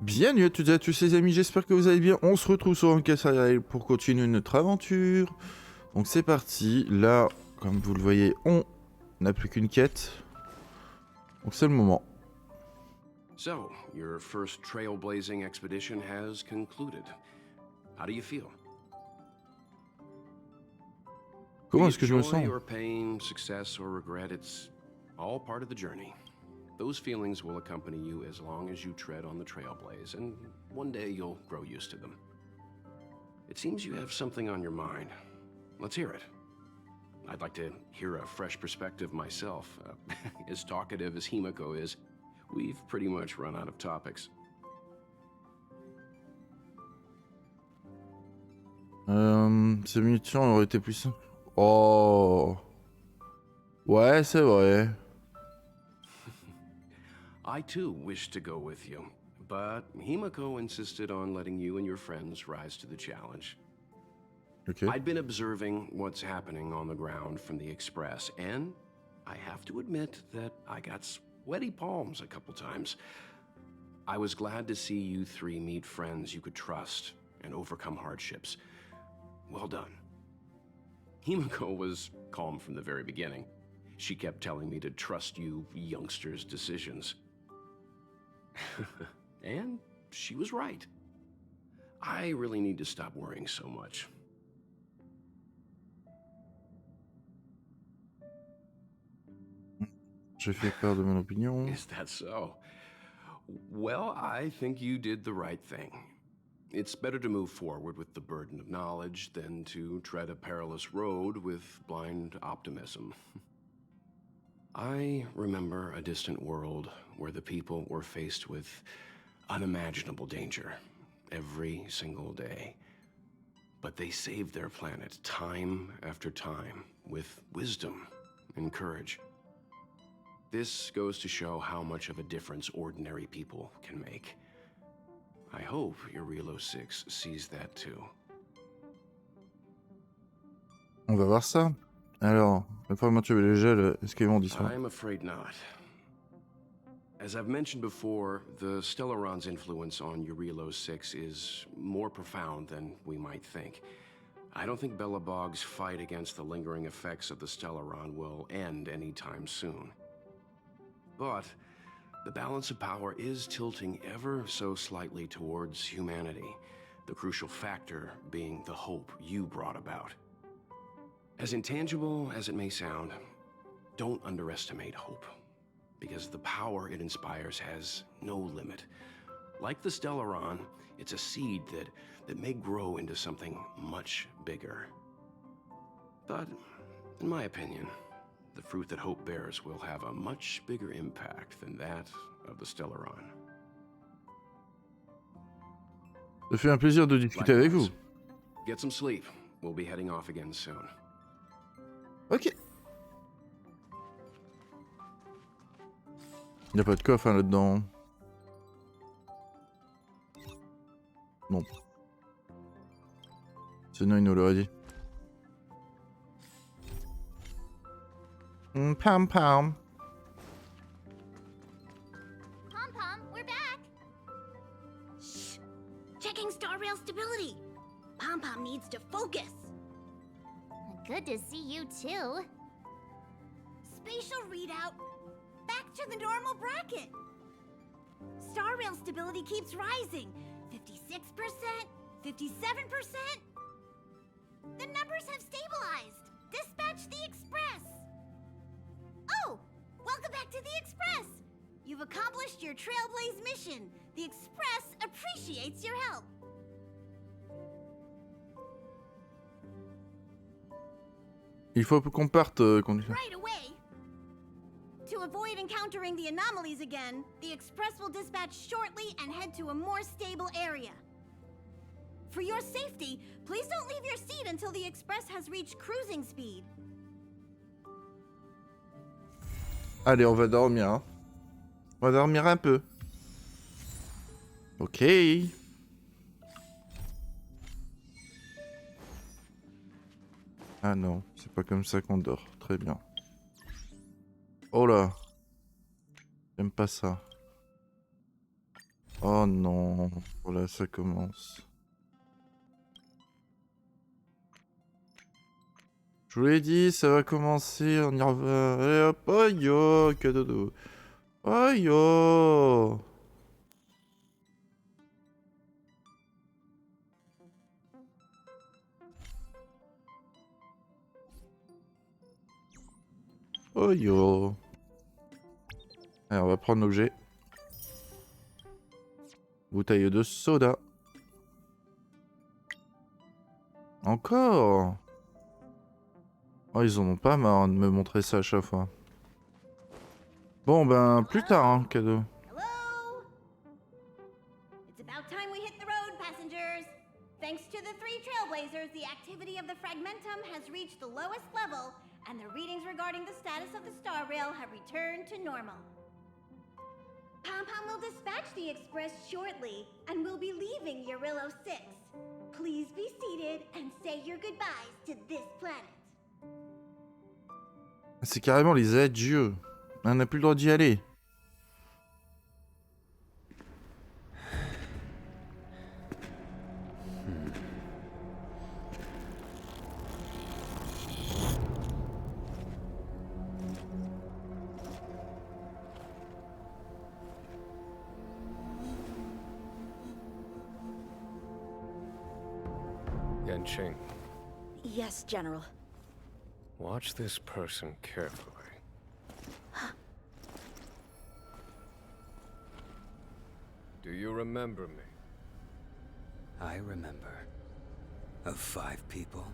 Bienvenue à toutes et à tous les amis, j'espère que vous allez bien. On se retrouve sur HONKAI pour continuer notre aventure. Donc c'est parti, là, comme vous le voyez, on n'a plus qu'une quête. Donc c'est le moment. So, your first trailblazing expedition has concluded. How do you feel? Comment Be est-ce it que je me joy sens? or pain, success or regret, it's all part of the journey. Those feelings will accompany you as long as you tread on the trailblaze, and one day you'll grow used to them. It seems you have something on your mind. Let's hear it. I'd like to hear a fresh perspective myself. As talkative as Himiko is, we've pretty much run out of topics. Ces munitions auraient été plus simples. Oh. Ouais, c'est vrai. I too wished to go with you, but Himiko insisted on letting you and your friends rise to the challenge. Ok. I'd been observing what's happening on the ground from the express, and I have to admit that I got sweaty palms a couple times. I was glad to see you three meet friends you could trust and overcome hardships. Well done. Himiko was calm from the very beginning. She kept telling me to trust you youngsters' decisions. And she was right. I really need to stop worrying so much. J'ai fait part de mon opinion. Is that so? Well, I think you did the right thing. It's better to move forward with the burden of knowledge than to tread a perilous road with blind optimism. I remember a distant world where the people were faced with unimaginable danger every single day. But they saved their planet time after time with wisdom and courage. This goes to show how much of a difference ordinary people can make. I hope Urilo 6 sees that too. On va voir ça. Alors, la première tu veux les gels, est-ce qu'ils vont disparaître? I'm afraid not. As I've mentioned before, the Stellaron's influence on Urilo 6 is more profound than we might think. I don't think Belobog's fight against the lingering effects of the Stellaron will end anytime soon. But the balance of power is tilting ever so slightly towards humanity, the crucial factor being the hope you brought about. As intangible as it may sound, don't underestimate hope, because the power it inspires has no limit. Like the Stellaron, it's a seed that may grow into something much bigger. But, in my opinion, the fruit that hope bears will have a much bigger impact than that of the Stellaron. Ça fait un plaisir de discuter avec vous. Get some sleep. We'll be heading off again soon. Ok. Il n'y a pas de coffre hein, là-dedans. Non. Sinon il nous l'aurait dit. Pam pam. Pom-Pom, we're back! Shh! Checking star rail stability! Pom-Pom needs to focus! Good to see you too. Spatial readout! Back to the normal bracket! Star rail stability keeps rising! 56%, 57%! The numbers have stabilized! Dispatch the Express! Oh! Welcome back to the Express! You've accomplished your Trailblaze mission. The Express appreciates your help. Il faut qu'on parte qu'on y va. Right away. To avoid encountering the anomalies again, the Express will dispatch shortly and head to a more stable area. For your safety, please don't leave your seat until the Express has reached cruising speed. Allez, on va dormir. Hein. On va dormir un peu. Ok. Ah non, c'est pas comme ça qu'on dort. Très bien. Oh là. J'aime pas ça. Oh non, voilà, ça commence. Je vous l'ai dit, ça va commencer, on y revient. Allez hop, oh yo, cadodo. Oh yo. Oh yo. Allez, on va prendre l'objet. Bouteille de soda. Encore. Oh, ils en ont pas marre de me montrer ça à chaque fois. Bon, ben, plus tard, hein, cadeau. Hello? It's about time we hit the road, passengers. Thanks to the 3 trailblazers, the activity of the fragmentum has reached the lowest level, and the readings regarding the status of the star rail have returned to normal. Pom-Pom will dispatch the express shortly, and will be leaving Eurillo 6. Please be seated and say your goodbyes to this planet. C'est carrément les adieux. On n'a plus le droit d'y aller. Yanqing, Yes, General. watch this person carefully. Do you remember me? I remember. Of 5 people,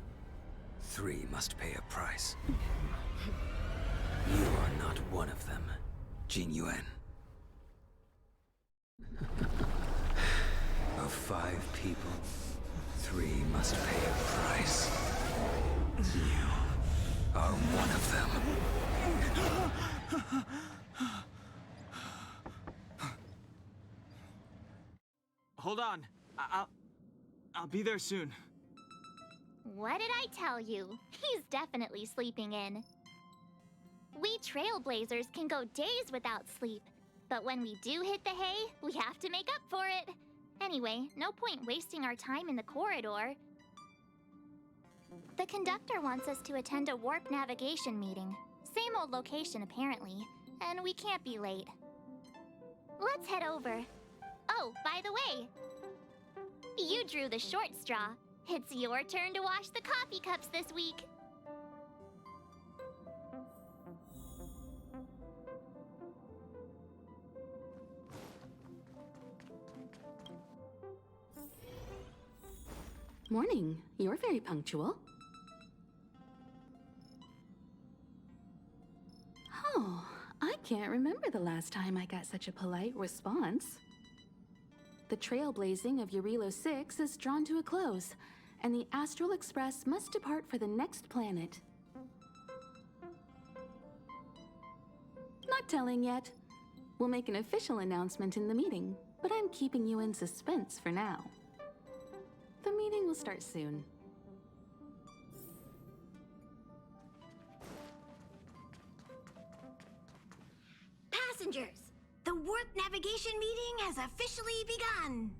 3 must pay a price. You are not one of them, Jin Yuan. Of 5 people, 3 must pay a price. You are one of them. Hold on. I'll be there soon. What did I tell you? He's definitely sleeping in. We trailblazers can go days without sleep, but when we do hit the hay, we have to make up for it. Anyway, no point wasting our time in the corridor. The conductor wants us to attend a warp navigation meeting. Same old location, apparently, and we can't be late. Let's head over. Oh, by the way, you drew the short straw. It's your turn to wash the coffee cups this week. Morning. You're very punctual. Oh, I can't remember the last time I got such a polite response. The trailblazing of Eurillo 6 is drawn to a close, and the Astral Express must depart for the next planet. Not telling yet. We'll make an official announcement in the meeting, but I'm keeping you in suspense for now. The meeting will start soon. Passengers, the warp navigation meeting has officially begun.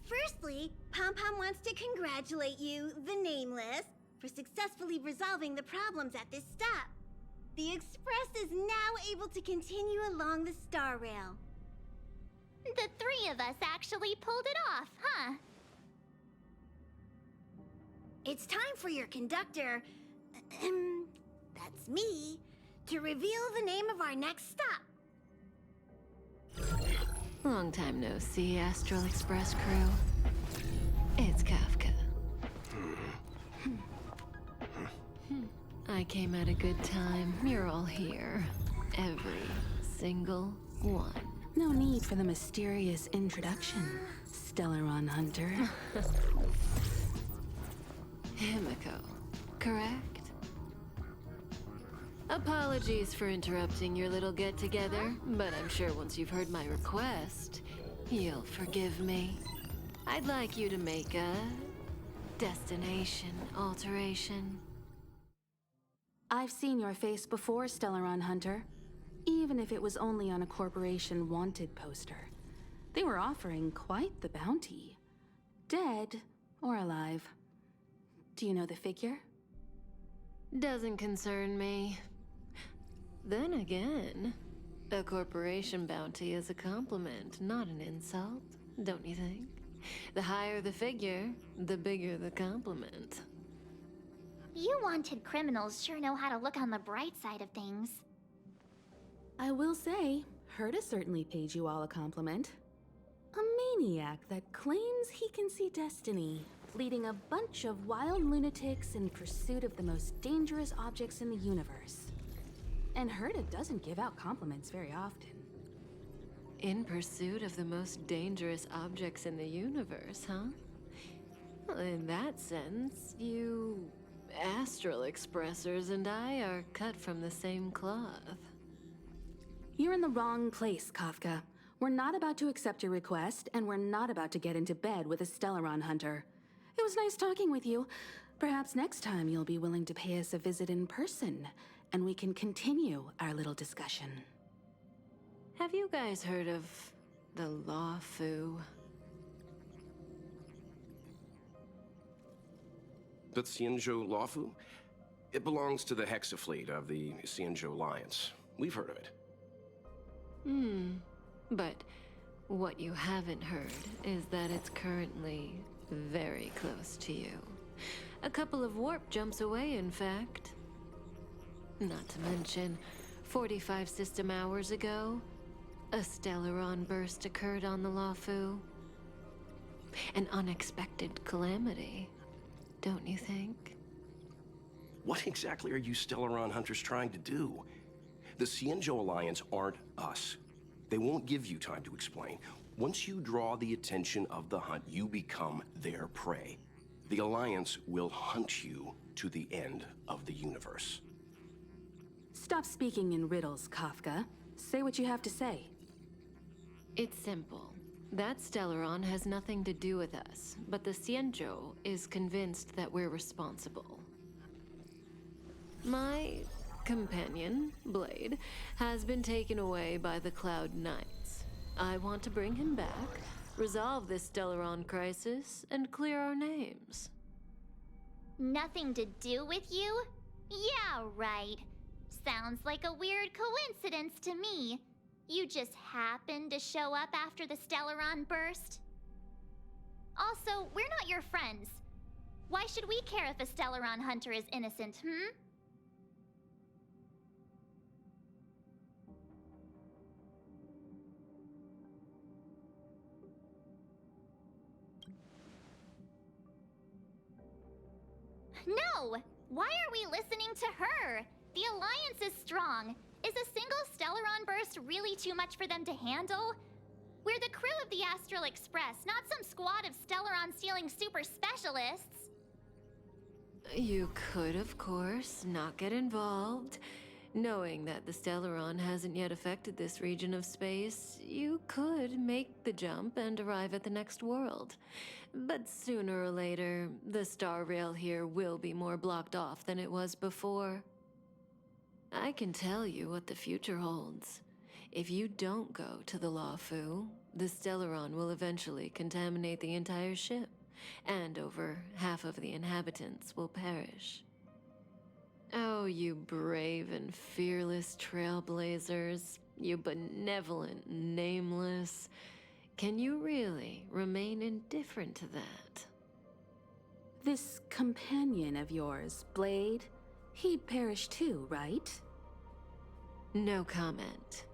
Firstly, Pom-Pom wants to congratulate you, the Nameless, for successfully resolving the problems at this stop. The Express is now able to continue along the star rail. The 3 of us actually pulled it off, huh? It's time for your conductor, that's me, to reveal the name of our next stop. Long time no see, Astral Express crew. It's Kafka. I came at a good time. You're all here. Every single one. No need for the mysterious introduction, Stellaron Hunter. Himiko, correct? Apologies for interrupting your little get-together, but I'm sure once you've heard my request, you'll forgive me. I'd like you to make a destination alteration. I've seen your face before, Stellaron Hunter. Even if it was only on a corporation wanted poster. They were offering quite the bounty. Dead or alive. Do you know the figure? Doesn't concern me. Then again, a corporation bounty is a compliment, not an insult, don't you think? The higher the figure, the bigger the compliment. You wanted criminals sure know how to look on the bright side of things. I will say, Herta certainly paid you all a compliment. A maniac that claims he can see destiny, leading a bunch of wild lunatics in pursuit of the most dangerous objects in the universe. And Herta doesn't give out compliments very often. In pursuit of the most dangerous objects in the universe, huh? Well, in that sense, you astral expressors and I are cut from the same cloth. You're in the wrong place, Kafka. We're not about to accept your request, and we're not about to get into bed with a Stellaron hunter. It was nice talking with you. Perhaps next time you'll be willing to pay us a visit in person, and we can continue our little discussion. Have you guys heard of the Luofu? The Xianzhou Luofu? It belongs to the Hexafleet of the Xianzhou Alliance. We've heard of it. But what you haven't heard is that it's currently very close to you. A couple of warp jumps away, in fact. Not to mention, 45 system hours ago, a Stellaron burst occurred on the Luofu. An unexpected calamity, don't you think? What exactly are you Stellaron hunters trying to do? The Xianzhou Alliance aren't us. They won't give you time to explain. Once you draw the attention of the hunt, you become their prey. The Alliance will hunt you to the end of the universe. Stop speaking in riddles, Kafka. Say what you have to say. It's simple. That Stellaron has nothing to do with us, but the Xianzhou is convinced that we're responsible. My companion, Blade, has been taken away by the Cloud Knights. I want to bring him back, resolve this Stellaron crisis, and clear our names. Nothing to do with you? Yeah, right. Sounds like a weird coincidence to me. You just happened to show up after the Stellaron burst? Also, we're not your friends. Why should we care if a Stellaron hunter is innocent, No! Why are we listening to her? The Alliance is strong. Is a single Stellaron burst really too much for them to handle? We're the crew of the Astral Express, not some squad of Stellaron-stealing super specialists. You could, of course, not get involved. Knowing that the Stellaron hasn't yet affected this region of space, you could make the jump and arrive at the next world. But sooner or later, the star rail here will be more blocked off than it was before. I can tell you what the future holds. If you don't go to the Luofu, the Stellaron will eventually contaminate the entire ship, and over half of the inhabitants will perish. Oh, you brave and fearless trailblazers, you benevolent nameless. Can you really remain indifferent to that? This companion of yours, Blade, he'd perish too, right? No comment.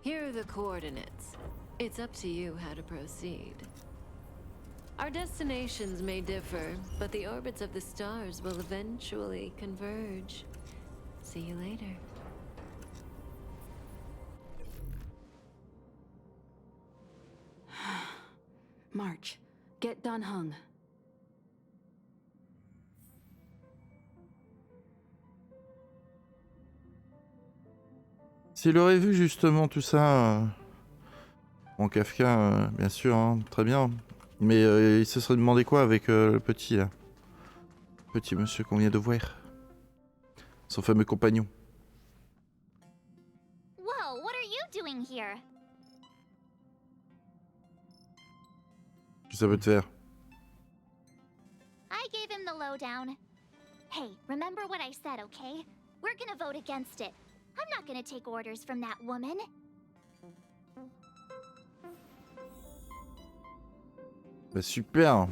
Here are the coordinates. It's up to you how to proceed. Our destinations may differ, but the orbits of the stars will eventually converge. See you later. March, get Dan Heng. S'il aurait vu justement tout ça en Kafka, bien sûr, hein, très bien. Mais il se serait demandé quoi avec le petit là, petit monsieur qu'on vient de voir, son fameux compagnon. Whoa, what are you doing here? que ça peut te faire? I gave him the lowdown. Hey, remember what I said, okay? We're gonna vote against it. I'm not gonna take orders from that woman. Bah super.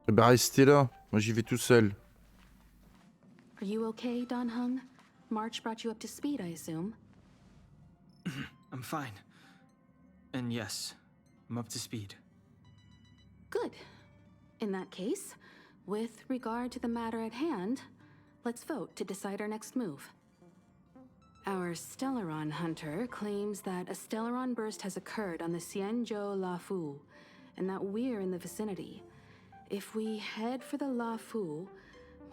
Eh bah restez là. Moi j'y vais tout seul. Are you okay, Don Hung? March brought you up to speed, I assume. I'm fine. And yes, I'm up to speed. Good. In that case, with regard to the matter at hand, let's vote to decide our next move. Our Stellaron hunter claims that a Stellaron burst has occurred on the Xianzhou Luofu, and that we're in the vicinity. If we head for the Luofu,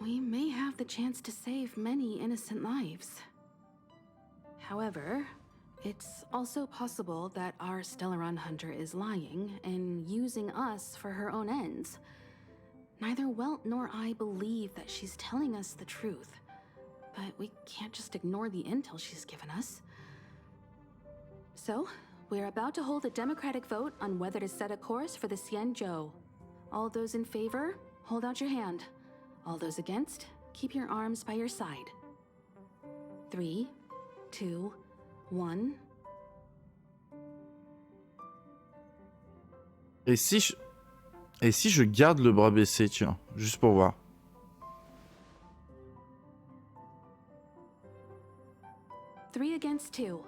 we may have the chance to save many innocent lives. However, it's also possible that our Stellaron hunter is lying and using us for her own ends. Neither Welt nor I believe that she's telling us the truth, but we can't just ignore the intel she's given us. So, we're about to hold a democratic vote on whether to set a course for the Xianzhou. All those in favor, hold out your hand. All those against, keep your arms by your side. 3, 2, 1. Et si je garde le bras baissé, tiens, juste pour voir. Three against 2.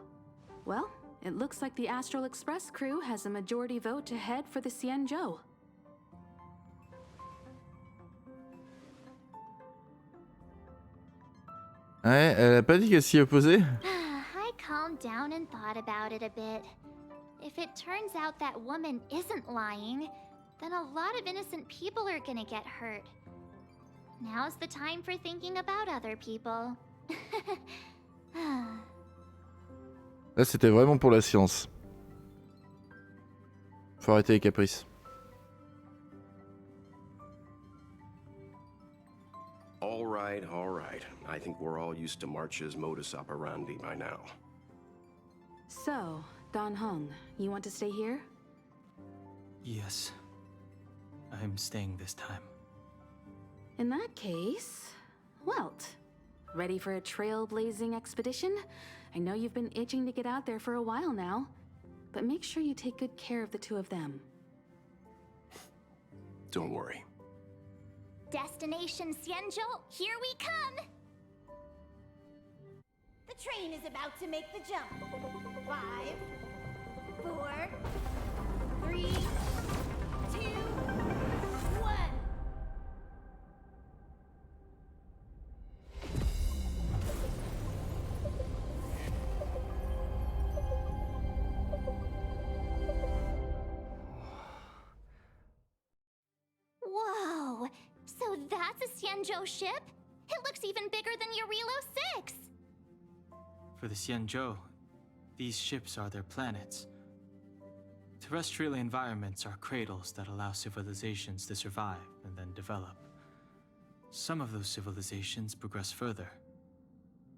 Well, it looks like the Astral Express crew has a majority vote to head for the Xianzhou. Ouais, elle a pas dit qu'elle s'y opposait? I calmed down and thought about it a bit. If it turns out that woman isn't lying, then a lot of innocent people are gonna get hurt. Now's the time for thinking about other people. Là, c'était vraiment pour la science. Faut arrêter les caprices. All right, all right. I think we're all used to March's modus operandi by now. So, Don Hung, you want to stay here? Yes. I'm staying this time. In that case, Welt, ready for a trailblazing expedition? I know you've been itching to get out there for a while now, but make sure you take good care of the two of them. Don't worry. Destination Xianzhou, here we come! The train is about to make the jump. 5, 4, 3, 2, 1. Whoa! So that's a Xianzhou ship? It looks even bigger than Eurilo 6! For the Xianzhou, these ships are their planets. Terrestrial environments are cradles that allow civilizations to survive and then develop. Some of those civilizations progress further,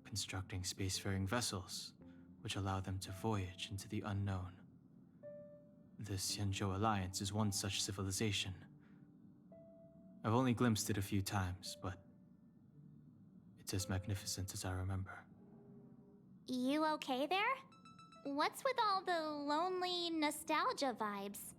constructing spacefaring vessels, which allow them to voyage into the unknown. The Xianzhou Alliance is one such civilization. I've only glimpsed it a few times, but it's as magnificent as I remember. You okay there? What's with all the lonely nostalgia vibes?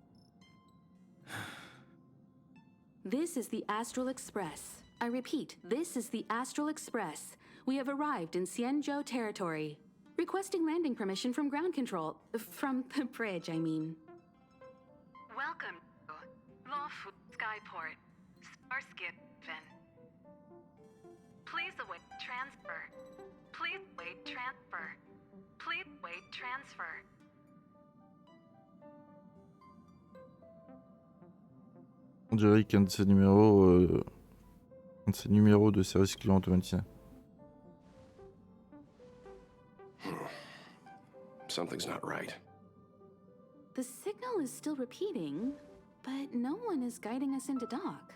This is the Astral Express. I repeat, this is the Astral Express. We have arrived in Xianzhou territory. Requesting landing permission from ground control. From the bridge, I mean. Welcome to Luofu Skyport, Starskin. Please await transfer. Please wait transfer. Please wait transfer. On dirait qu'un de ces numéros de service client automatisé. Something's not right. The signal is still repeating, but no one is guiding us into dock.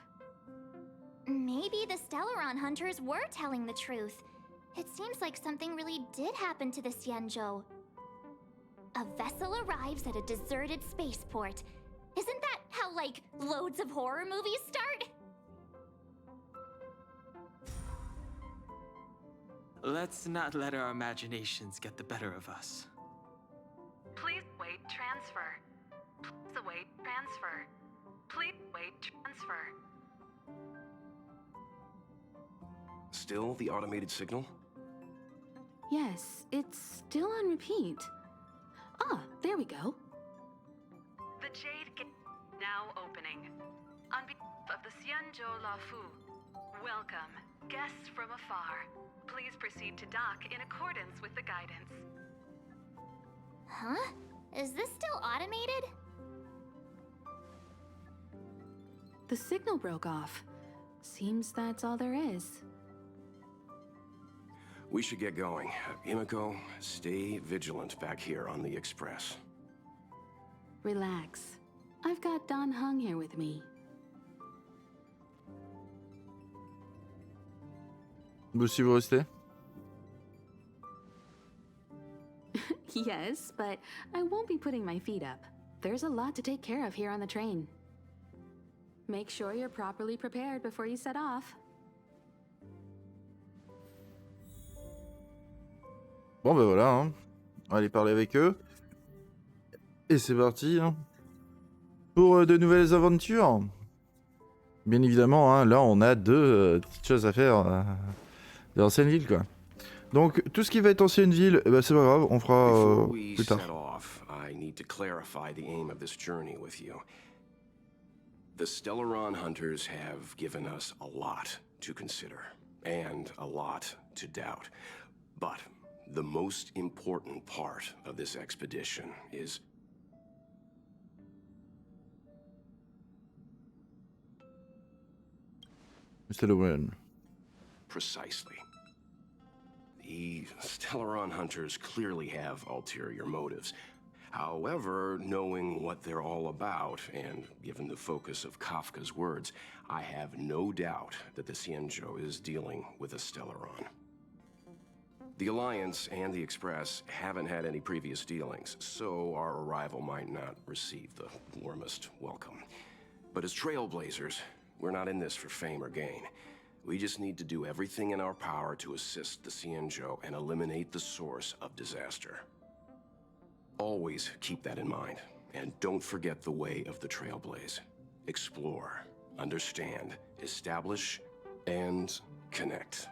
Maybe the Stellaron hunters were telling the truth. It seems like something really did happen to the Xianzhou. A vessel arrives at a deserted spaceport. Isn't that how, like, loads of horror movies start? Let's not let our imaginations get the better of us. Please wait transfer. Please await transfer. Please wait transfer. Still the automated signal? Yes, it's still on repeat. Ah, there we go. The Jade Gate now opening. On behalf of the Xianzhou Luofu, welcome, guests from afar. Please proceed to dock in accordance with the guidance. Huh? Is this still automated? The signal broke off. Seems that's all there is. We should get going. Himiko, stay vigilant back here on the Express. Relax. I've got Don Hung here with me. Vous aussi, vous restez? Yes, but I won't be putting my feet up. There's a lot to take care of here on the train. Make sure you're properly prepared before you set off. Bon ben voilà, hein. On va aller parler avec eux. Et c'est parti, hein. Pour de nouvelles aventures. Bien évidemment, hein, là on a deux petites choses à faire dans l'ancienne ville, quoi. Donc tout ce qui va être ancienne ville, eh ben, c'est pas grave, on fera plus tard. Set off, I need to clarify the aim of this journey with you. The Stellaron hunters have given us a lot to consider, and a lot to doubt. But the most important part of this expedition is Mr. Llewellyn. precisely. The Stellaron hunters clearly have ulterior motives. However, knowing what they're all about, and given the focus of Kafka's words, I have no doubt that the Xianzhou is dealing with a Stellaron. The Alliance and the Express haven't had any previous dealings, so our arrival might not receive the warmest welcome. But as trailblazers, we're not in this for fame or gain. We just need to do everything in our power to assist the Xianzhou and eliminate the source of disaster. Always keep that in mind, and don't forget the way of the Trailblaze. Explore, understand, establish, and connect.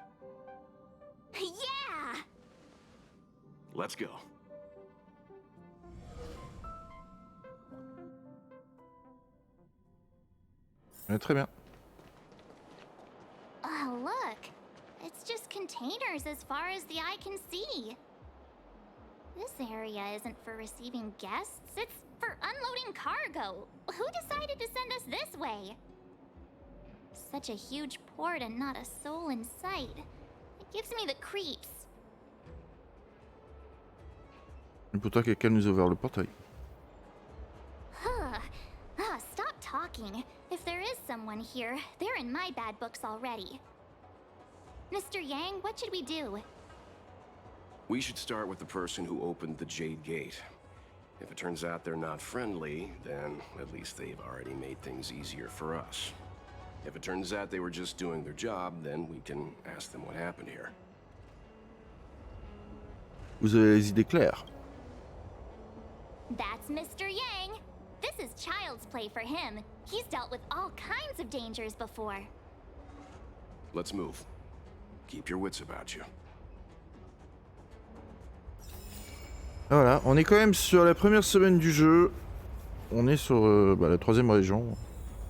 Yeah! Let's go. Très bien. Oh, look. It's just containers as far as the eye can see. This area isn't for receiving guests, it's for unloading cargo. Who decided to send us this way? Such a huge port and not a soul in sight. It gives me the creeps. Et pourtant, quelqu'un nous a ouvert le portail. Stop talking. If there is someone here, they're in my bad books already. Mr. Yang, what should we do? We should start with the person who opened the Jade Gate. If it turns out they're not friendly, then at least they've already made things easier for us. If it turns out they were just doing their job, then we can ask them what happened here. Vous avez les idées claires. That's Mr. Yang. This is child's play for him. He's dealt with all kinds of dangers before. Let's move. Keep your wits about you. Voilà, on est quand même sur la première semaine du jeu. On est sur la troisième région.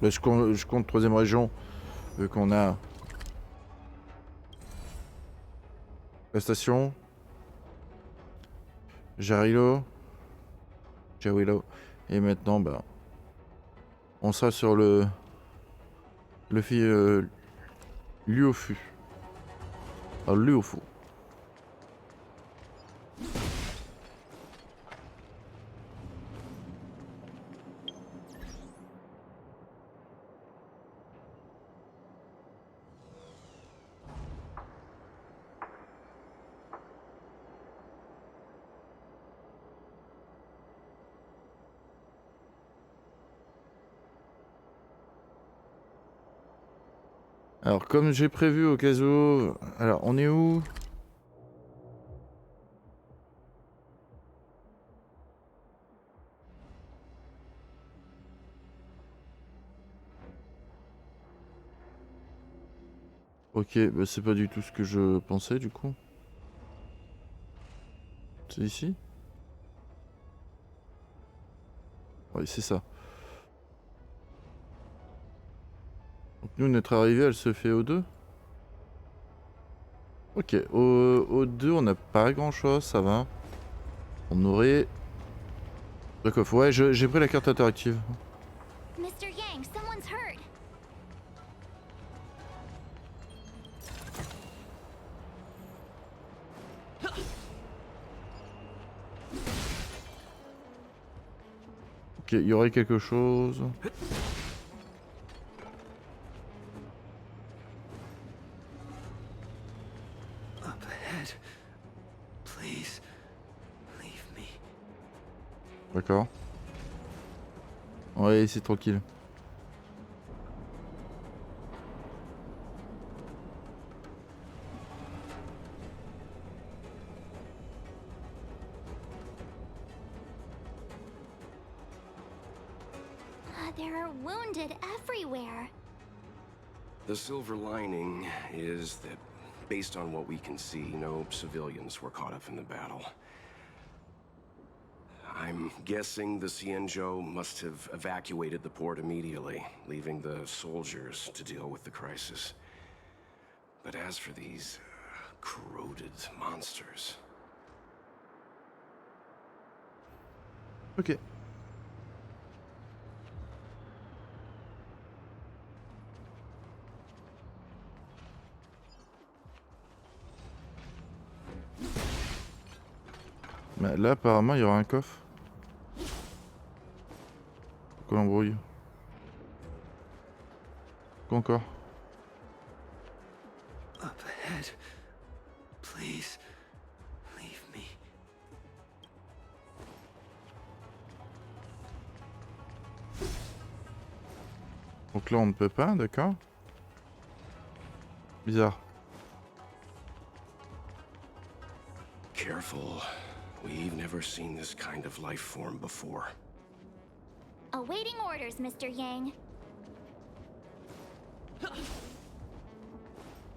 Bah, je compte troisième région vu qu'on a la station, Jarilo, et maintenant bah on sera sur le Luofu. Alors, Luofu. Alors, comme j'ai prévu au cas où... Alors, on est où? Ok, bah c'est pas du tout ce que je pensais du coup. C'est ici? Oui, c'est ça. Donc nous, notre arrivée, elle se fait au 2. Ok, au 2, on n'a pas grand chose, ça va. On aurait... D'accord, ouais, j'ai pris la carte interactive. Mr. Yang, someone's hurt. Ok, il y aurait quelque chose. Up ahead. Please, leave me. D'accord. Ouais, c'est tranquille. There are wounded everywhere. The silver lining is that, based on what we can see, no civilians were caught up in the battle. I'm guessing the Xianzhou must have evacuated the port immediately, leaving the soldiers to deal with the crisis. But as for these corroded monsters... Ok. Bah, là, apparemment, il y aura un coffre. Pourquoi l'embrouille? Quoi encore? Up ahead. Please, leave me. Donc là, on ne peut pas, d'accord. Bizarre. Careful. We've never seen this kind of life form before. Awaiting orders, Mr. Yang.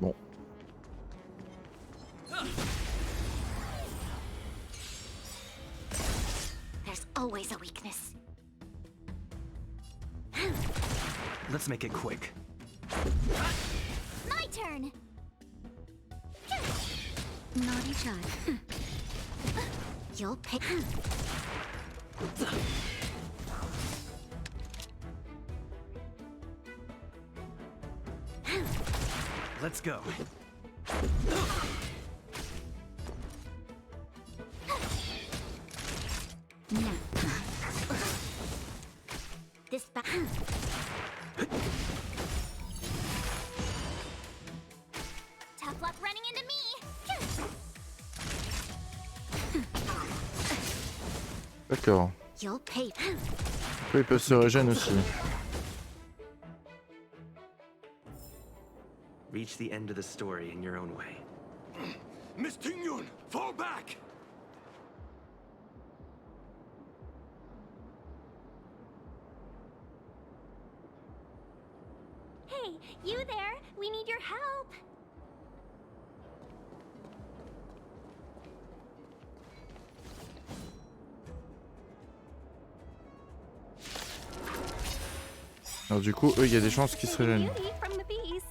Bon. There's always a weakness. Let's make it quick. My turn. Naughty child. You'll pick. Let's go. No. This back. Tough luck running into me. D'accord. You'll pay. Après, ils peuvent se régénérer aussi. Reach the end of the story in your own way. Miss Tingyun, fall back! Hey, you there? We need your help. Alors du coup, eux, il y a des chances qu'ils se régènent. Beauty from the beast.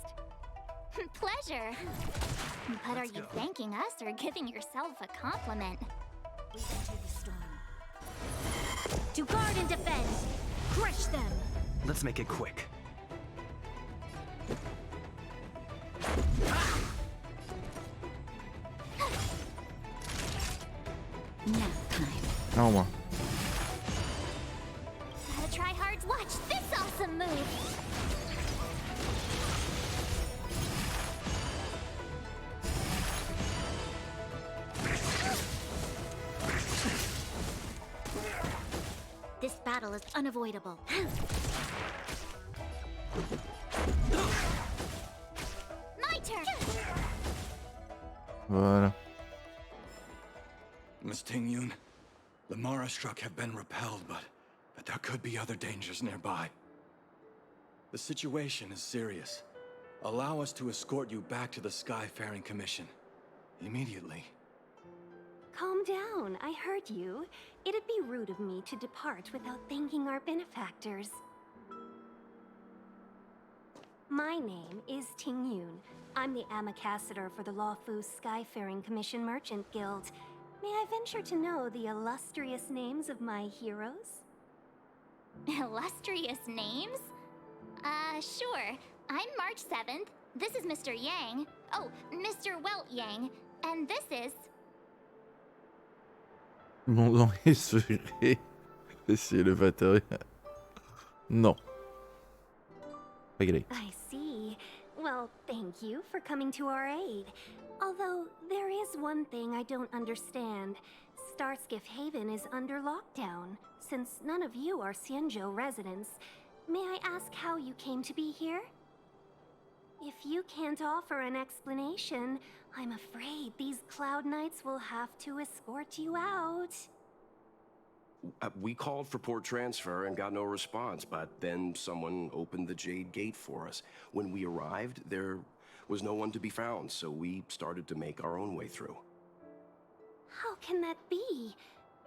Pleasure. But are you thanking us or giving yourself a compliment? We enter the storm. To guard and defend. Crush them. Let's make it quick. Nap time. Non, moi. Gotta try hard to watch this awesome move. This battle is unavoidable. Voilà. Miss Ting-Yun, the Mara struck have been repelled, but there could be other dangers nearby. The situation is serious. Allow us to escort you back to the Skyfaring Commission. Immediately. Calm down, I heard you. It'd be rude of me to depart without thanking our benefactors. My name is Ting-Yun. I'm the ambassador for the Luofu Skyfaring Commission Merchant Guild. May I venture to know the illustrious names of my heroes? Illustrious names? Sure. I'm March 7th. This is Mr. Yang. Oh, Mr. Welt Yang. And this is... Mon nom est serré. C'est élévateur. Non. Regardez. I see. Well, thank you for coming to our aid. Although, there is one thing I don't understand. Starskiff Haven is under lockdown. Since none of you are Xianzhou residents, may I ask how you came to be here? If you can't offer an explanation, I'm afraid these Cloud Knights will have to escort you out. We called for port transfer and got no response, but then someone opened the Jade Gate for us. When we arrived, there was no one to be found, so we started to make our own way through. How can that be?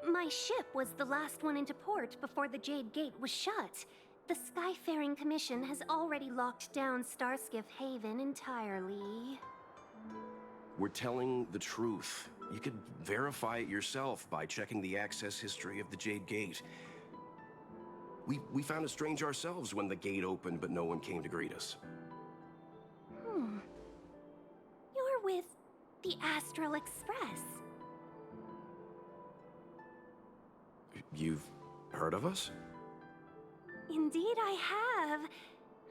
My ship was the last one into port before the Jade Gate was shut. The Skyfaring Commission has already locked down Starskiff Haven entirely. We're telling the truth. You could verify it yourself by checking the access history of the Jade Gate. We found it strange ourselves when the gate opened, but no one came to greet us. You're with the Astral Express. You've heard of us? Indeed I have.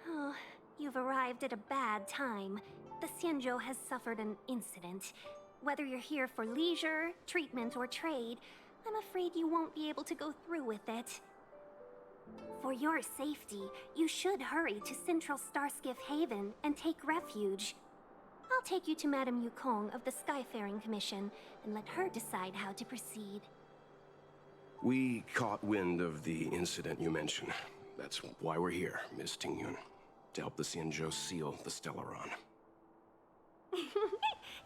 Oh, you've arrived at a bad time. The Xianzhou has suffered an incident. Whether you're here for leisure, treatment, or trade, I'm afraid you won't be able to go through with it. For your safety, you should hurry to Central Starskiff Haven and take refuge. I'll take you to Madame Yukong of the Skyfaring Commission and let her decide how to proceed. We caught wind of the incident you mentioned. That's why we're here, Miss Ting-Yun. To help the Xianzhou seal the Stellaron.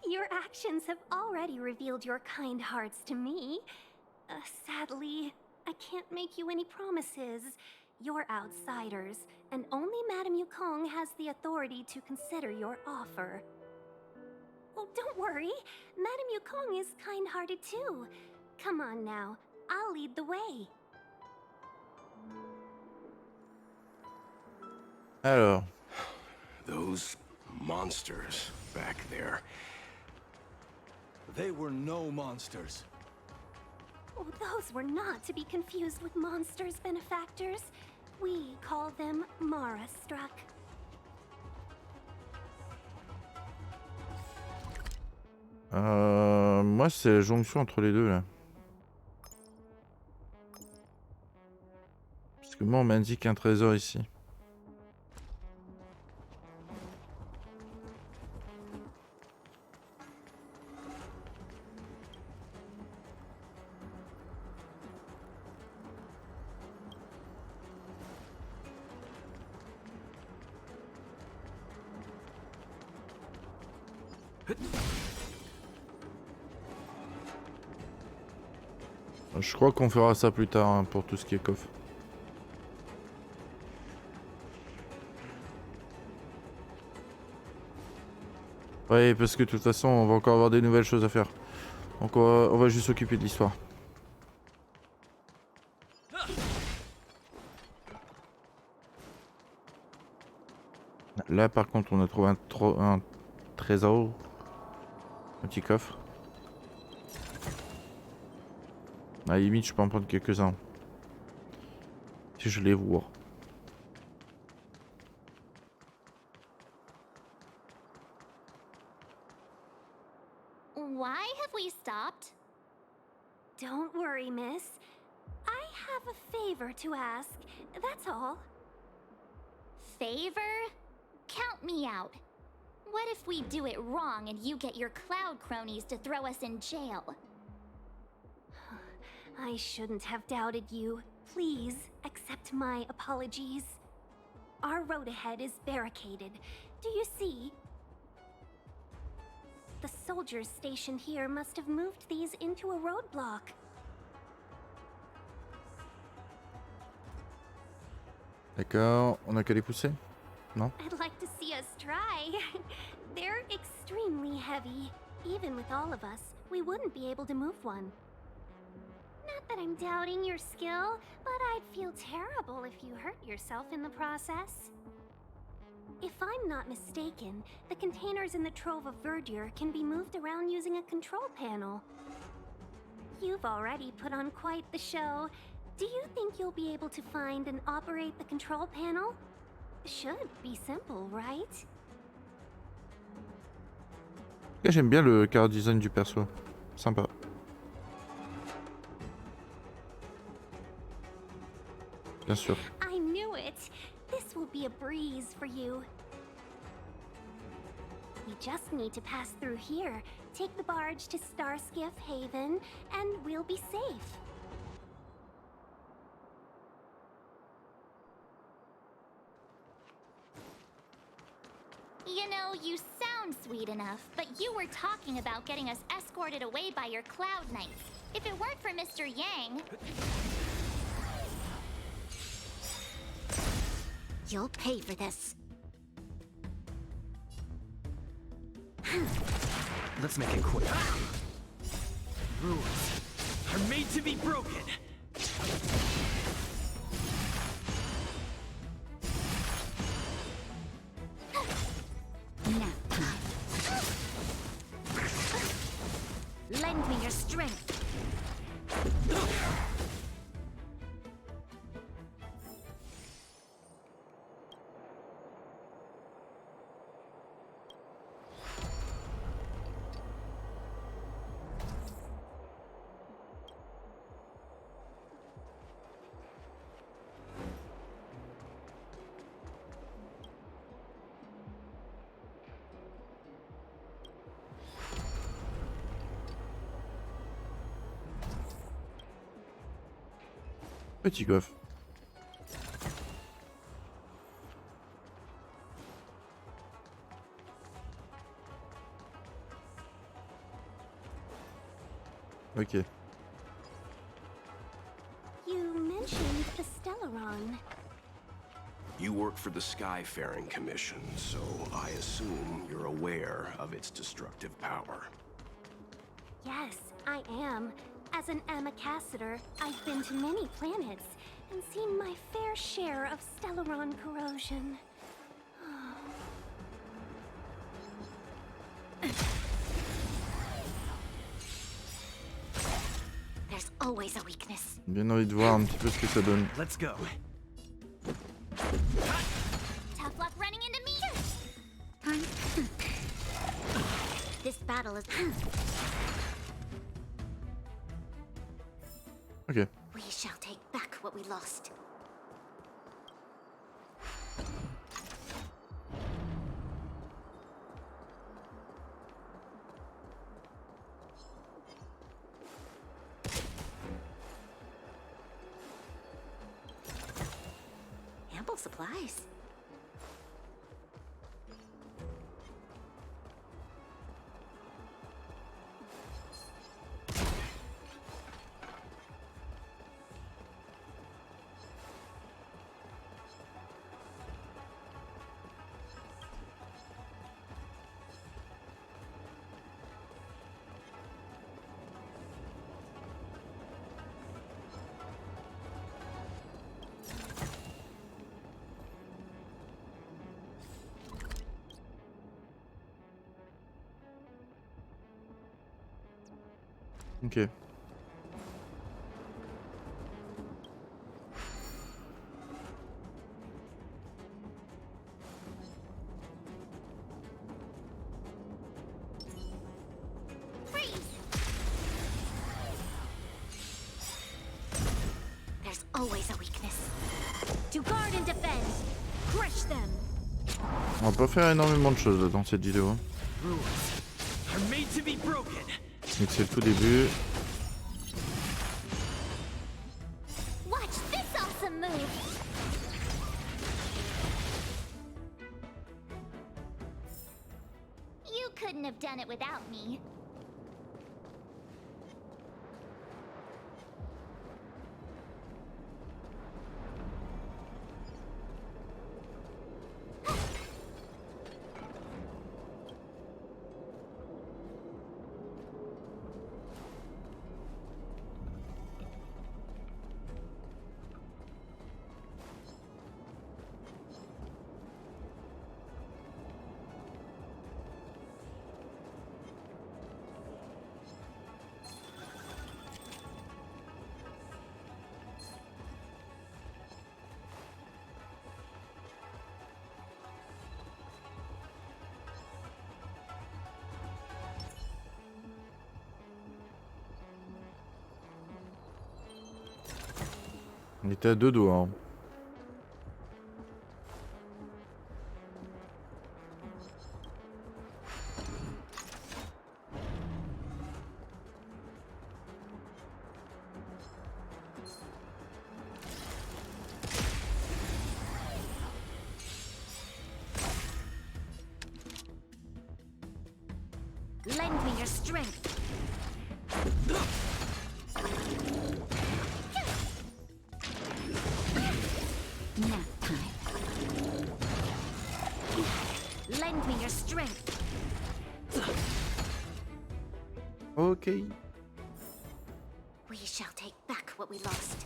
Your actions have already revealed your kind hearts to me. Sadly, I can't make you any promises. You're outsiders, and only Madame Yukong has the authority to consider your offer. Oh, don't worry. Madame Yukong is kind-hearted too. Come on now, I'll lead the way. Alors. Those monsters back there. They were no monsters. Oh, those were not to be confused with monsters, benefactors. We call them Mara-struck. Moi, c'est la jonction entre les deux, là. Parce que moi, on m'indique un trésor ici. Je crois qu'on fera ça plus tard hein, pour tout ce qui est coffre. Oui, parce que de toute façon, on va encore avoir des nouvelles choses à faire. Donc on va juste s'occuper de l'histoire. Là par contre, on a trouvé un trésor. Un petit coffre. À la limite, je peux en prendre quelques-uns. Si je les vois. Why have we stopped? Don't worry, miss. I have a favor to ask, that's all. Favor? Count me out. What if we do it wrong and you get your cloud cronies to throw us in jail? I shouldn't have doubted you. Please, accept my apologies. Our road ahead is barricaded. Do you see? The soldiers stationed here must have moved these into a roadblock. D'accord, on a qu'à les pousser? Non? I'd like to see us try. They're extremely heavy. Even with all of us, we wouldn't be able to move one. Not that I'm doubting your skill, but I'd feel terrible if you hurt yourself in the process. If I'm not mistaken, the containers in the Trove of Verdure can be moved around using a control panel. You've already put on quite the show. Do you think you'll be able to find and operate the control panel? Should be simple, right? J'aime bien le car design du perso. Sympa. Bien sûr. I knew it. This will be a breeze for you. We just need to pass through here, take the barge to Starskiff Haven, and we'll be safe. You know, you sound sweet enough, but you were talking about getting us escorted away by your Cloud Knights. If it weren't for Mr. Yang... You'll pay for this. Let's make it quick. Rules are made to be broken. Lend me your strength. Petit coffre. Ok. You mentioned the Stellaron. You work for the Skyfaring Commission, so I assume you're aware of its destructive power. Yes, I am. As an Amicassator, I've been to many planets and seen my fair share of Stellaron corrosion. There's always a weakness. Bien envie de voir un petit peu ce que ça donne. Let's go. Tough luck running into me! This battle is... Ok. We shall take back what we lost. Ample supplies. Ok. There's always a weakness. To guard and defend. Crush them. On va pas faire énormément de choses là, dans cette vidéo. Mais c'est le tout début. Watch this awesome move. You couldn't have done it without me. On était à 2 doigts. Hein. Lend me your strength. Nap time. Lend me your strength. Ok. We shall take back what we lost.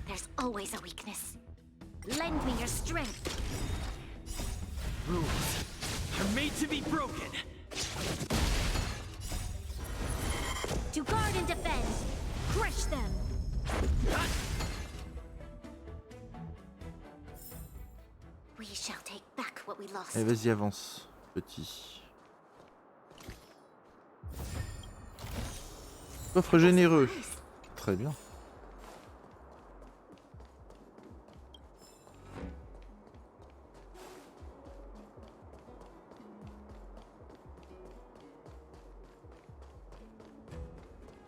There's always a weakness. Lend me your strength. Rules are made to be broken. To guard and defend. Crush them. We shall take back what we lost. Allez, vas-y, avance, petit. Coffre généreux. Très bien.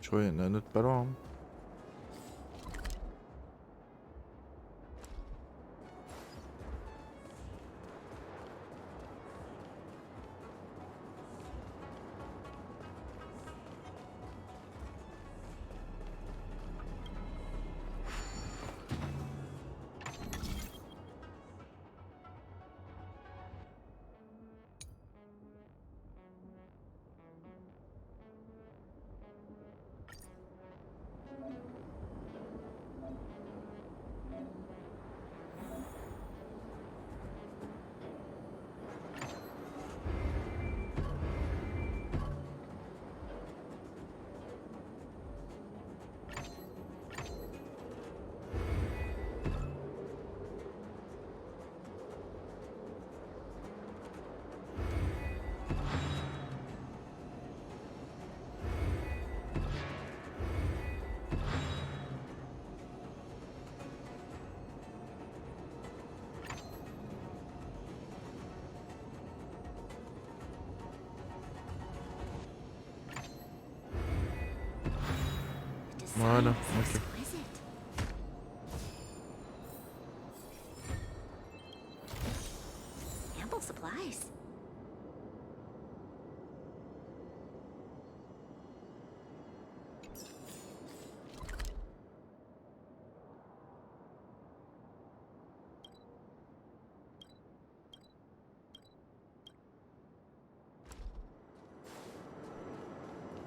Je crois qu'il y en a un autre pas loin. Hein. Voilà, ok. Ample supplies.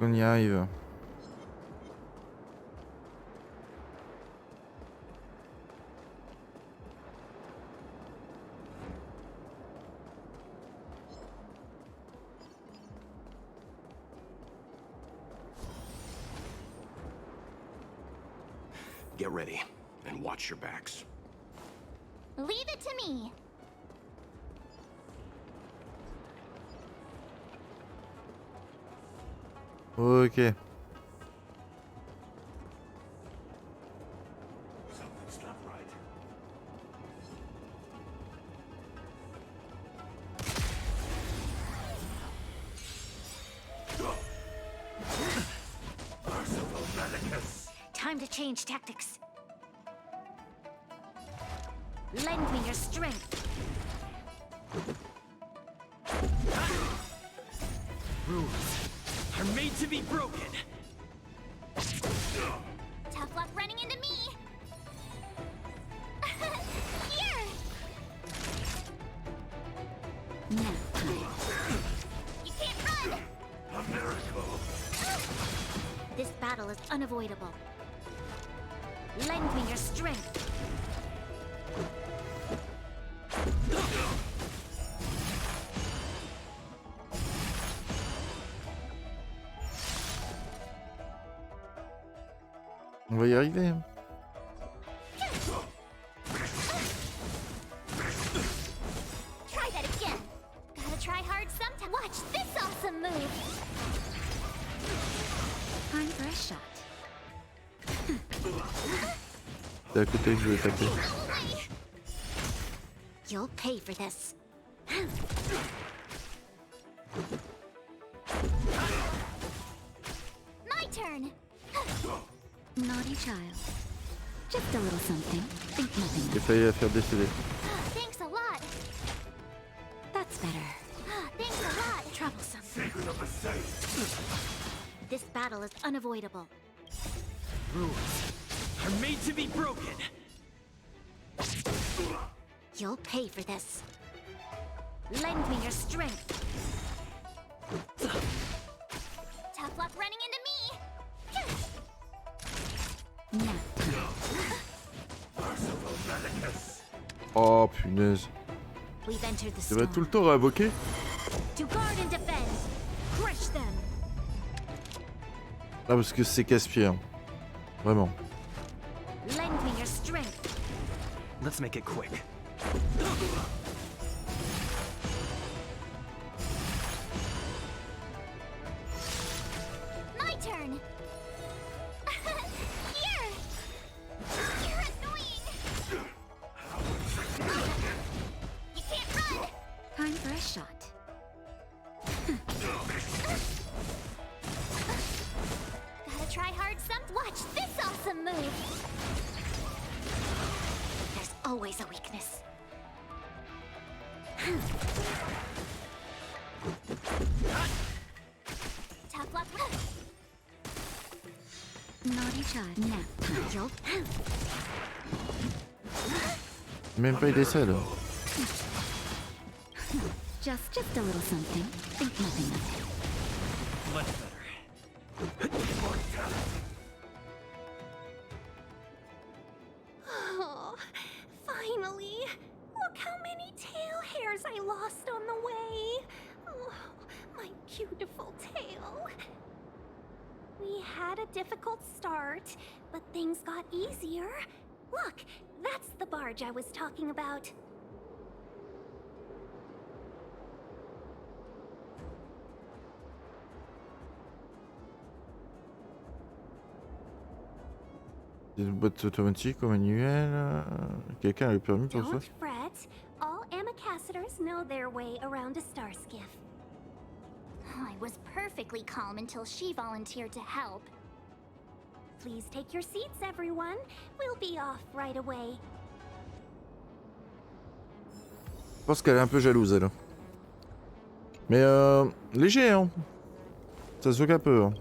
On y arrive. Get ready, and watch your backs. Leave it to me. Ok. Something's not right. Time to change tactics. Lend me your strength. Rules are made to be broken. Tough luck running into me. Here. You can't run. A miracle. This battle is unavoidable. Lend me your strength. On va y arriver. Hein. Try that again. Gotta try hard sometime. Watch this awesome move. Time for a shot. C'est à côté que je vais attaquer. You'll pay for this. My turn. Naughty child. Just a little something. Think nothing J'ai of. failli la faire décéder. Thanks a lot. That's better. Thanks a lot. Troublesome. This battle is unavoidable. Rules are made to be broken. You'll pay for this. Lend me your strength. Tough luck running into me. Oh punaise. We've entered the Ça va storm. tout le temps réinvoquer. To guard and defend. Crush them. Ah parce que c'est casse-pied. Hein. Vraiment. Lend me your strength. Let's make it quick. My turn. Here. You're annoying. You can't run. Time for a shot. Gotta try hard some. Watch this awesome move. There's always a weakness. Tough luck. Naughty child. Now, you'll. Même pas il décède. Just a little something. Think nothing of it. Much better. Oh, finally! Look how many tail hairs I lost on the way! Oh, my beautiful tail. We had a difficult start, but things got easier. Look, that's the barge I was talking about. Des boîtes automatiques au manuel. Quelqu'un a le permis pour ça? Don't fret. All ambassadors know their way around a star skiff. I was perfectly calm until she volunteered to help. Please take your seats, everyone. We'll be off right away. Je pense qu'elle est un peu jalouse elle. Mais léger hein. Ça se voit qu'un peu. Hein.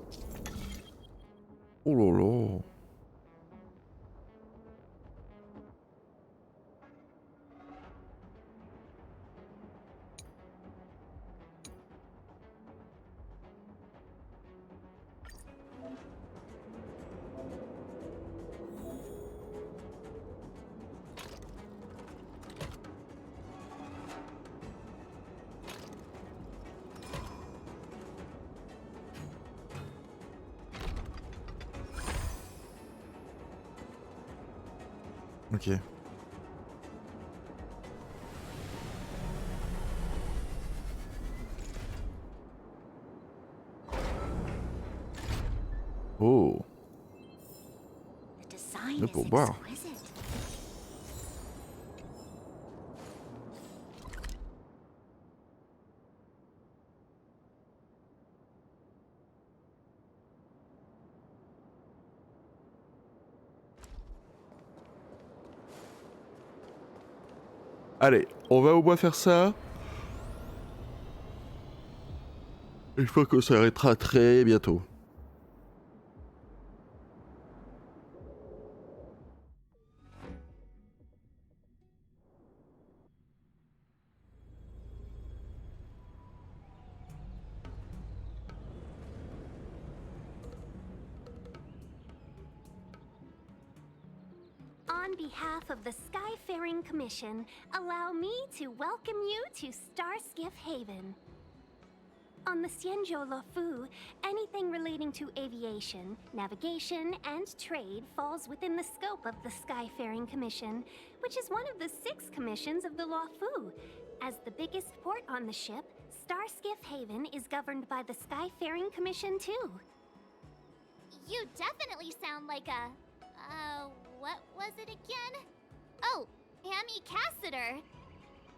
Oh là là. Ok. Oh. The design Le is pourboire. exquisite. Allez, on va au moins faire ça. Une fois qu'on s'arrêtera très bientôt. On behalf of the Skyfaring Commission, allow me to welcome you to Starskiff Haven. On the Xianzhou Luofu, anything relating to aviation, navigation, and trade falls within the scope of the Skyfaring Commission, which is one of the 6 commissions of the Luofu. As the biggest port on the ship, Starskiff Haven is governed by the Skyfaring Commission too. You definitely sound like a... what was it again? Oh, Amy Cassiter.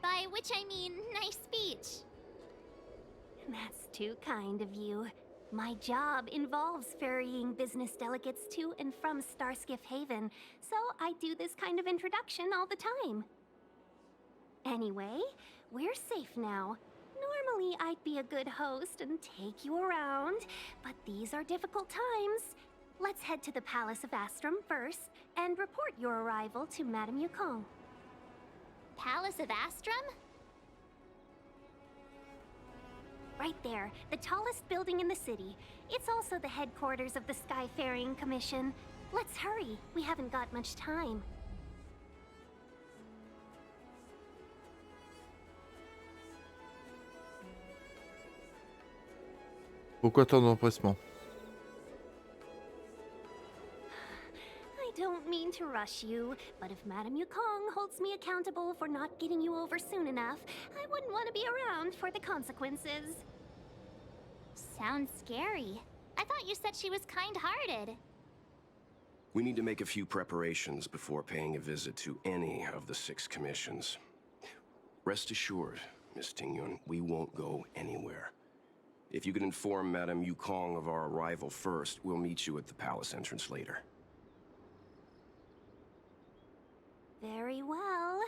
By which I mean, nice speech. That's too kind of you. My job involves ferrying business delegates to and from Starskiff Haven, so I do this kind of introduction all the time. Anyway, we're safe now. Normally, I'd be a good host and take you around, but these are difficult times. Let's head to the Palace of Astrum first, and report your arrival to Madame Yukong. Palace of Astrum? Right there, the tallest building in the city. It's also the headquarters of the Skyfaring Commission. Let's hurry, we haven't got much time. Pourquoi tant d'empressement? I don't mean to rush you, but if Madame Yukong holds me accountable for not getting you over soon enough, I wouldn't want to be around for the consequences. Sounds scary. I thought you said she was kind-hearted. We need to make a few preparations before paying a visit to any of the 6 commissions. Rest assured, Miss Tingyun, we won't go anywhere. If you could inform Madame Yukong of our arrival first, we'll meet you at the palace entrance later. Very well.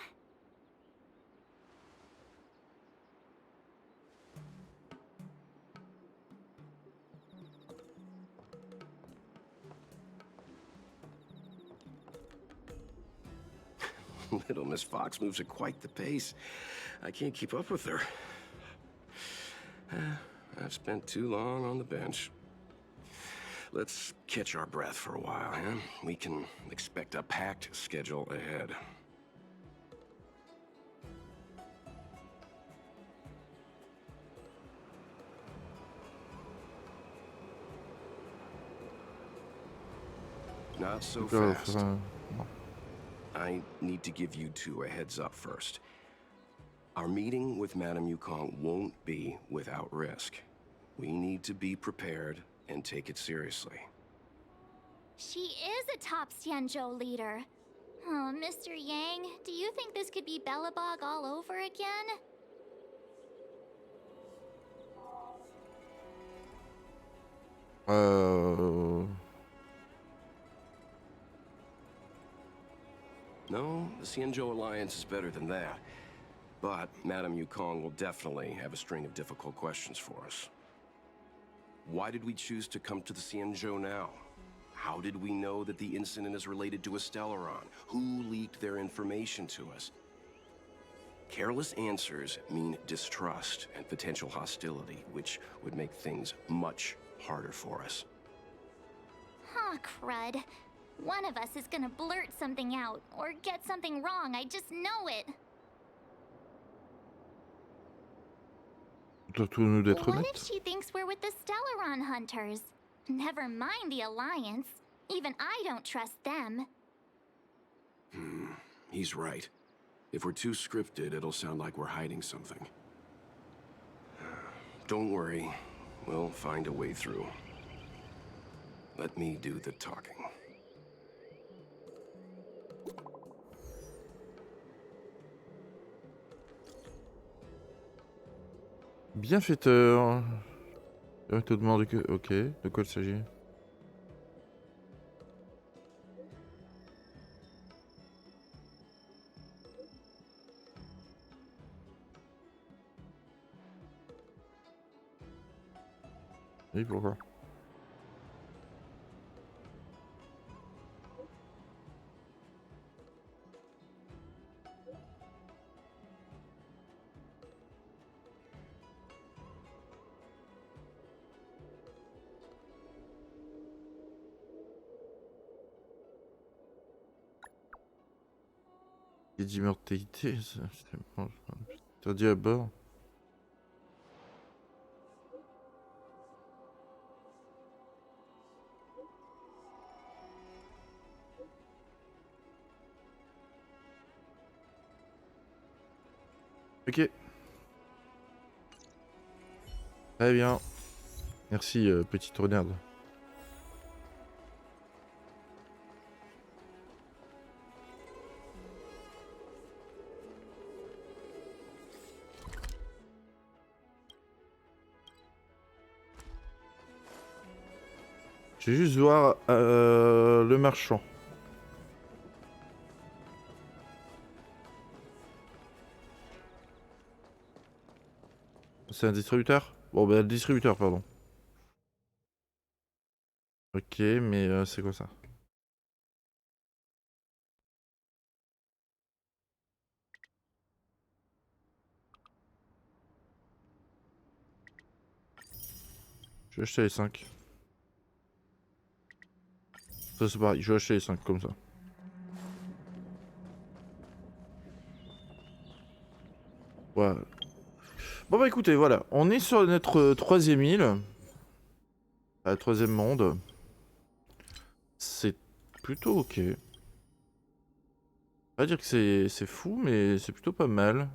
Little Miss Fox moves at quite the pace. I can't keep up with her. I've spent too long on the bench. Let's catch our breath for a while, huh? We can expect a packed schedule ahead. Not so fast. I need to give you 2 a heads up first. Our meeting with Madame Yukong won't be without risk. We need to be prepared and take it seriously. She is a top Xianzhou leader. Oh, Mr. Yang, do you think this could be Belobog all over again? No, the Xianzhou Alliance is better than that. But Madame Yukong will definitely have a string of difficult questions for us. Why did we choose to come to the Xianzhou now? How did we know that the incident is related to a Stellaron? Who leaked their information to us? Careless answers mean distrust and potential hostility, which would make things much harder for us. Huh, crud. One of us is gonna blurt something out, or get something wrong, I just know it. What if she thinks we're with the Stellaron Hunters? Never mind the Alliance. Even I don't trust them. He's right. If we're too scripted, it'll sound like we're hiding something. Don't worry. We'll find a way through. Let me do the talking. Bienfaiteur. Je te demande que... Ok, de quoi il s'agit? Oui, pourquoi? Et d'immortalité, c'est bon, t'as dit à bord. Ok. Très bien. Merci, petite renarde. Je vais juste voir le marchand. C'est un distributeur? Bon, bah, le distributeur, pardon. Ok, mais c'est quoi ça? Je vais acheter les 5. Ça, c'est pareil, je vais acheter les 5 comme ça. Voilà. Bon, bah écoutez, voilà. On est sur notre troisième île. Troisième monde. C'est plutôt ok. Pas dire que c'est fou, mais c'est plutôt pas mal.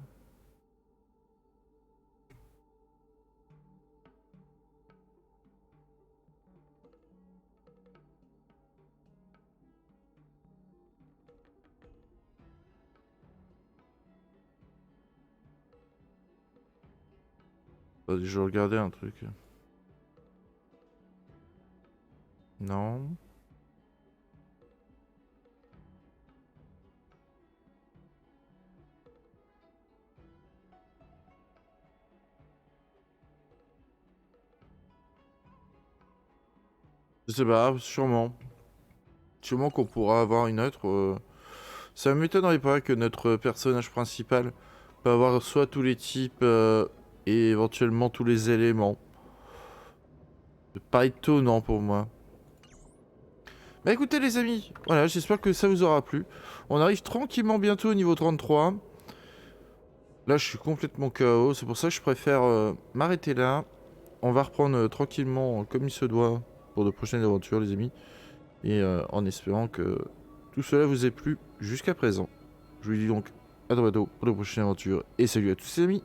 Je vais regarder un truc. Non. Je sais pas, sûrement. Sûrement qu'on pourra avoir une autre. Ça m'étonnerait pas que notre personnage principal peut avoir soit tous les types et éventuellement tous les éléments. C'est pas étonnant pour moi. Bah écoutez les amis, voilà, j'espère que ça vous aura plu. On arrive tranquillement bientôt au niveau 33. Là je suis complètement KO, c'est pour ça que je préfère m'arrêter là. On va reprendre tranquillement comme il se doit pour de prochaines aventures les amis. Et en espérant que tout cela vous ait plu jusqu'à présent. Je vous dis donc à très bientôt pour de prochaines aventures. Et salut à tous les amis.